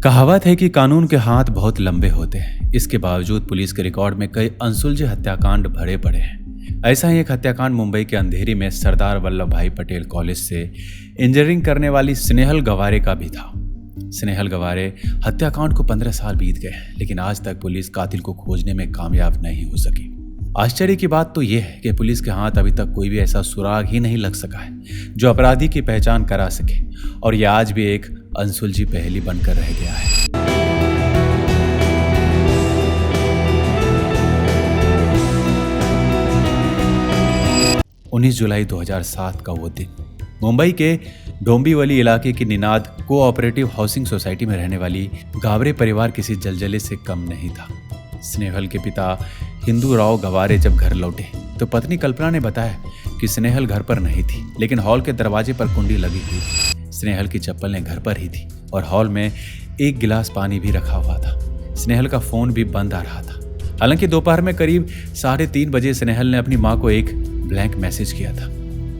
कहावत है कि कानून के हाथ बहुत लंबे होते हैं। इसके बावजूद पुलिस के रिकॉर्ड में कई अनसुलझे हत्याकांड भरे पड़े हैं। ऐसा ही एक हत्याकांड मुंबई के अंधेरी में सरदार वल्लभ भाई पटेल कॉलेज से इंजीनियरिंग करने वाली स्नेहल गवारे का भी था। स्नेहल गवारे हत्याकांड को 15 साल बीत गए, लेकिन आज तक पुलिस कातिल को खोजने में कामयाब नहीं हो सकी। आश्चर्य की बात तो यह है कि पुलिस के हाथ अभी तक कोई भी ऐसा सुराग ही नहीं लग सका है जो अपराधी की पहचान करा सके, और यह आज भी एक अनसुलझी पहेली बनकर रह गया है। उन्नीस जुलाई 2007 का वो दिन मुंबई के डोंबिवली इलाके की निनाद कोऑपरेटिव हाउसिंग सोसाइटी में रहने वाली गावरे परिवार किसी जलजले से कम नहीं था। स्नेहल के पिता हिंदू राव गवारे जब घर लौटे तो पत्नी कल्पना ने बताया कि स्नेहल घर पर नहीं थी, लेकिन हॉल के दरवाजे पर कुंडी लगी हुई थी। स्नेहल की चप्पलें घर पर ही थी और हॉल में एक गिलास पानी भी रखा हुआ था। स्नेहल का फोन भी बंद आ रहा था। हालांकि दोपहर में करीब 3:30 बजे स्नेहल ने अपनी मां को एक ब्लैंक मैसेज किया था।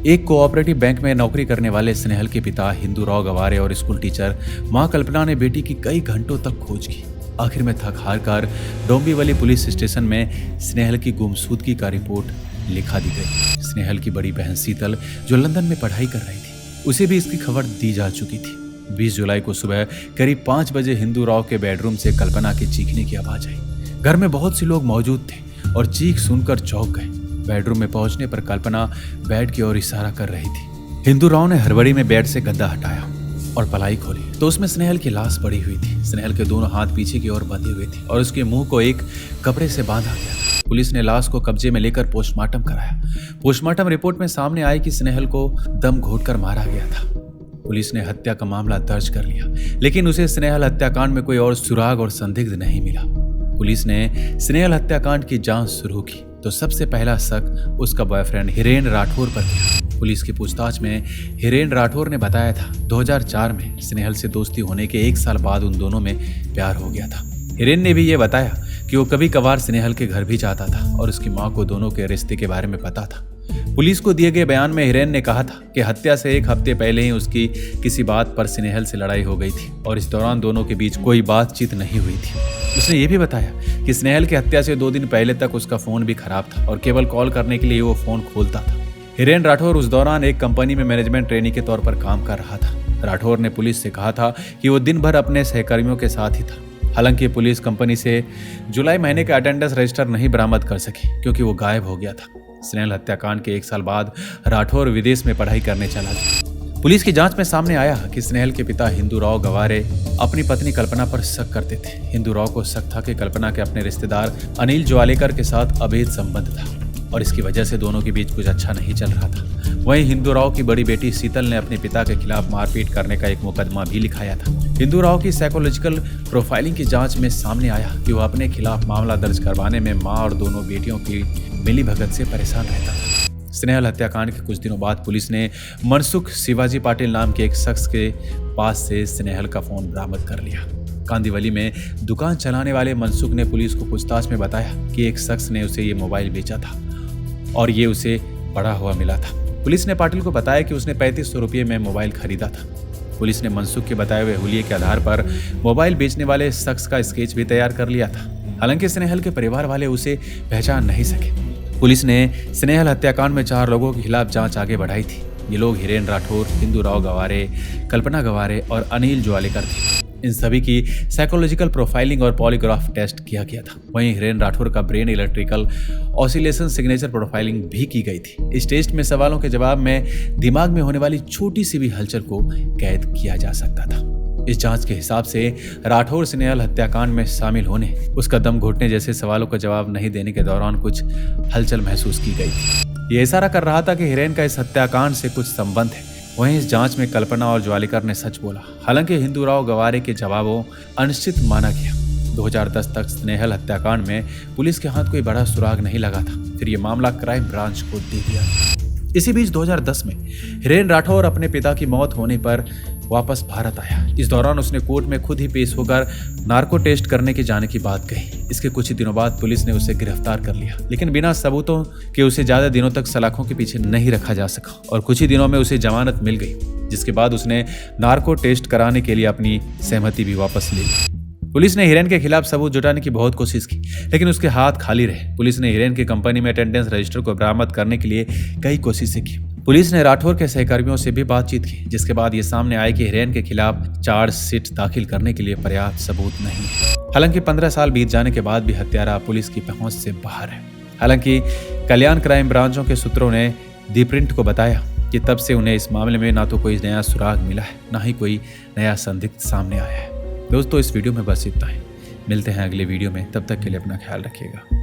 एक कोऑपरेटिव बैंक में नौकरी करने वाले स्नेहल के पिता हिंदू राव गवारे और स्कूल टीचर मां कल्पना ने बेटी की कई घंटों तक खोज की। आखिर में थक हार कर डोंबिवली पुलिस स्टेशन में स्नेहल की गुमशुदगी का रिपोर्ट लिखा दी गई। स्नेहल की बड़ी बहन शीतल, जो लंदन में पढ़ाई कर रही थी, उसे भी इसकी खबर दी जा चुकी थी। 20 जुलाई को सुबह करीब 5 बजे हिंदू राव के बेडरूम से कल्पना के चीखने की आवाज आई। घर में बहुत से लोग मौजूद थे और चीख सुनकर चौंक गए। बेडरूम में पहुंचने पर कल्पना बेड की ओर इशारा कर रही थी। हिंदू राव ने हड़बड़ी में बेड से गद्दा हटाया और पलाई खोली तो उसमें स्नेहल की लाश पड़ी हुई थी। स्नेहल के दोनों हाथ पीछे की ओर बंधे हुए थे और उसके मुंह को एक कपड़े से बांधा गया था। पुलिस ने लाश को कब्जे में लेकर पोस्टमार्टम कराया। पोस्टमार्टम रिपोर्ट में सामने आया कि स्नेहल को दम घोटकर मारा गया था। पुलिस ने हत्या का मामला दर्ज कर लिया, लेकिन उसे स्नेहल हत्याकांड में कोई और सुराग और संदिग्ध नहीं मिला। पुलिस ने स्नेहल हत्याकांड की जांच शुरू की तो सबसे पहला शक उसका बॉयफ्रेंड हिरेन राठौर पर गया। पुलिस की पूछताछ में हिरेन राठौर ने बताया था 2004 में स्नेहल से दोस्ती होने के 1 साल बाद उन दोनों में प्यार हो गया था। हिरेन ने भी ये बताया कि वो कभी कभार स्नेहल के घर भी जाता था और उसकी मां को दोनों के रिश्ते के बारे में पता था। पुलिस को दिए गए बयान में हिरेन ने कहा था कि हत्या से 1 हफ्ते पहले ही उसकी किसी बात पर स्नेहल से लड़ाई हो गई थी और इस दौरान दोनों के बीच कोई बातचीत नहीं हुई थी। उसने ये भी बताया कि स्नेहल की हत्या से 2 दिन पहले तक उसका फोन भी खराब था और केवल कॉल करने के लिए वो फोन खोलता था। हिरेन राठौर उस दौरान एक कंपनी में मैनेजमेंट ट्रेनी के तौर पर काम कर रहा था। राठौर ने पुलिस से कहा था कि वो दिन भर अपने सहकर्मियों के साथ ही था। हालांकि पुलिस कंपनी से जुलाई महीने का अटेंडेंस रजिस्टर नहीं बरामद कर सकी क्योंकि वो गायब हो गया था। स्नेहल हत्याकांड के 1 साल बाद राठौर विदेश में पढ़ाई करने चला गया। पुलिस की जांच में सामने आया कि स्नेहल के पिता हिंदू राव गवारे अपनी पत्नी कल्पना पर शक करते थे। हिंदू राव को शक था कि कल्पना के अपने रिश्तेदार अनिल ज्वालेकर के साथ अवैध संबंध था और इसकी वजह से दोनों के बीच कुछ अच्छा नहीं चल रहा था। वहीं हिंदू राव की बड़ी बेटी शीतल ने अपने पिता के खिलाफ मारपीट करने का एक मुकदमा भी लिखाया था। हिंदू राव की साइकोलॉजिकल प्रोफाइलिंग की जांच में सामने आया कि वो अपने खिलाफ मामला दर्ज करवाने में मां और दोनों बेटियों की मिलीभगत से परेशान रहता था। स्नेहल हत्याकांड के कुछ दिनों बाद पुलिस ने मनसुख शिवाजी पाटिल नाम के एक शख्स के पास से स्नेहल का फोन बरामद कर लिया। कांदिवली में दुकान चलाने वाले मनसुख ने पुलिस को पूछताछ में बताया कि एक शख्स ने उसे ये मोबाइल बेचा था और ये उसे पड़ा हुआ मिला था। पुलिस ने पाटिल को बताया कि उसने 3500 रुपये में मोबाइल खरीदा था। पुलिस ने मनसुख के बताए हुए हुलिये के आधार पर मोबाइल बेचने वाले शख्स का स्केच भी तैयार कर लिया था। हालांकि स्नेहल के परिवार वाले उसे पहचान नहीं सके। पुलिस ने स्नेहल हत्याकांड में 4 लोगों के खिलाफ जांच आगे बढ़ाई थी। ये लोग हिरेन राठौर, हिंदू राव गवारे, कल्पना गवारे और अनिल ज्वालेकर थे। इन सभी की साइकोलॉजिकल प्रोफाइलिंग और पॉलीग्राफ टेस्ट किया गया था। वहीं हिरेन राठौर का brain electrical oscillation signature profiling भी की गई थी। इस टेस्ट में सवालों के जवाब में दिमाग में होने वाली छोटी सी भी हलचल को कैद किया जा सकता था। इस जांच के हिसाब से राठौर स्नेहल हत्याकांड में शामिल होने, उसका दम घोटने जैसे सवालों का जवाब नहीं देने के दौरान कुछ हलचल महसूस की गई थी। ये इशारा कर रहा था कि हिरेन का इस हत्याकांड से कुछ संबंध है। वहीं इस जांच में कल्पना और ज्वालेकर ने सच बोला। हालांकि हिंदू राव गवारे के जवाबों अनिश्चित माना गया। 2010 तक स्नेहल हत्याकांड में पुलिस के हाथ कोई बड़ा सुराग नहीं लगा था। फिर ये मामला क्राइम ब्रांच को दे दिया। इसी बीच 2010 में हिरेन राठौर अपने पिता की मौत होने पर वापस भारत आया। इस दौरान उसने कोर्ट में खुद ही पेश होकर नार्को टेस्ट करने के जाने की बात कही। इसके कुछ ही दिनों बाद पुलिस ने उसे गिरफ्तार कर लिया, लेकिन बिना सबूतों के उसे ज्यादा दिनों तक सलाखों के पीछे नहीं रखा जा सका और कुछ ही दिनों में उसे जमानत मिल गई, जिसके बाद उसने नार्को टेस्ट कराने के लिए अपनी सहमति भी वापस ले ली। पुलिस ने हिरेन के खिलाफ सबूत जुटाने की बहुत कोशिश की, लेकिन उसके हाथ खाली रहे। पुलिस ने हिरेन की कंपनी में अटेंडेंस रजिस्टर को बरामद करने के लिए कई कोशिशें की। पुलिस ने राठौर के सहकर्मियों से भी बातचीत की, जिसके बाद ये सामने आया कि हिरेन के खिलाफ चार्जशीट दाखिल करने के लिए पर्याप्त सबूत नहीं। हालांकि 15 साल बीत जाने के बाद भी हत्यारा पुलिस की पहुंच से बाहर है। हालांकि कल्याण क्राइम ब्रांचों के सूत्रों ने दी प्रिंट को बताया कि तब से उन्हें इस मामले में ना तो कोई नया सुराग मिला है, ना ही कोई नया संदिग्ध सामने आया है। दोस्तों, इस वीडियो में बस इतना ही। मिलते हैं अगले वीडियो में, तब तक के लिए अपना ख्याल रखिएगा।